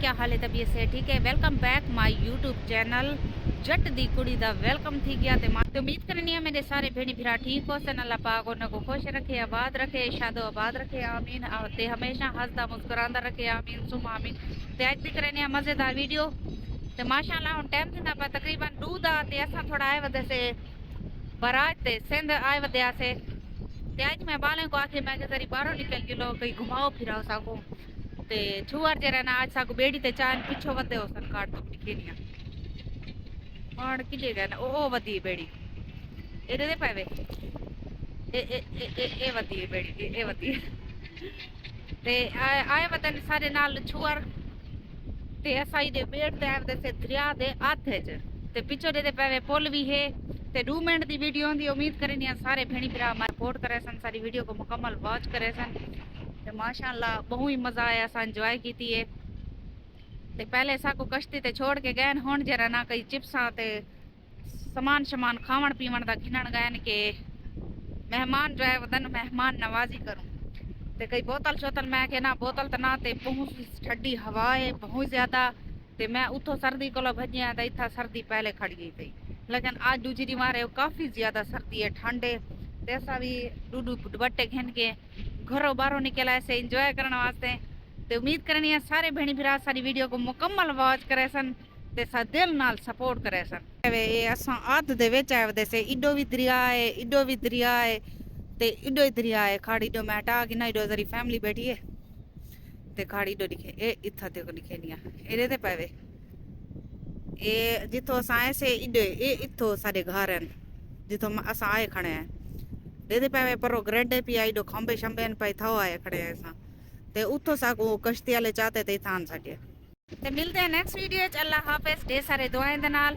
क्या हाल है तबीयत से ठीक है। Welcome back my YouTube channel Jatt Di Kudi दा वेलकम थी गया ते उम्मीद करनी है मेरे सारे भेणी भिरा ठीक हो सन। अल्लाह पाक उनको खुश रखे, आबाद रखे, शादो आबाद रखे, आमीन। ते हमेशा हंसदा मुस्कुरांदा रखे, आमीन सुम आमीन। ते अज दी करनी है मजेदार वीडियो ते माशाअल्लाह हुन टाइम थींदा पा तकरीबन 2 दा ते असां थोड़ा आए वदे से बारात ते सिंध आए वदे आसे ते अज मैं बालें को आखिर मैं जरी बाहरों निकल गिलो कहीं घुमाओ फिराओ साको ते छुआर जरा ना आज साको बेड़ी ते चान पिछो वदे हो सन काट तो निकेनिया और किले गए ना ओ वदी बेड़ी एरे दे पावे ए वदी बेड़ी ए वदी ते आए वदन सारे नाल छुआर ते असाई दे बेड़ ते आए से दरिया दे आथे च ते पिछो दे पावे पुल भी है ते 2 मिनट दी वीडियो दी उम्मीद करनी है सारे भेणी भरा हमारे सपोर्ट करे सन, सारी वीडियो को मुकम्मल वॉच करे सन। ते माशाअल्लाह बहुत ही मजा आया, असा इंजॉय की है। ते पहले साको कश्ती ते छोड़ के गए हुन जरा ना कई चिप्सा ते सामान शमान खावन पीवन दा घिनन गए के मेहमान जो है वदन मेहमान नवाजी करूं ते कई बोतल शोतल मैं के ना बोतल तो ना ते बहुत ठंडी हवा है बहुत ज्यादा ते मैं उतो सर्दी को भजिया ते इतना सर्दी पहले खड़ गई थी, लेकिन आज दूजी दी मारे काफी ज्यादा सर्दी है ठंड है ते असा भी डूडू दुपट्टे घिन के घरों बाहरों निकला ऐसे इंजॉय करने वास्ते। ते उम्मीद करनी है सारे भेणी भरा सारी वीडियो को मुकम्मल वॉच करे सन ते सा दिल नाल सपोर्ट करे सन। ये असा अध दे विच आए वदे से इडो भी दरिया है इडो भी दरिया है ते इडो ही दरिया है खाड़ी डो मैं हटा कि ना इडो जरी फैमिली बैठी है ते खाड़ी डो दिखे ए इथा ते को दिखे नहीं एरे ते पावे ए जिथो असा आए से इडे ए इथो सारे घर हैं जिथो असा आए खड़े हैं दे पावे पर ग्रेडे पी आई डो खंबे शंबे पे थाओ आए खड़े हैं असा ते उतो साको कश्ती वाले चाहते ते थान साडे ते मिलते हैं नेक्स्ट वीडियो च। अल्लाह हाफिज, ढेर सारे दुआएं दे नाल।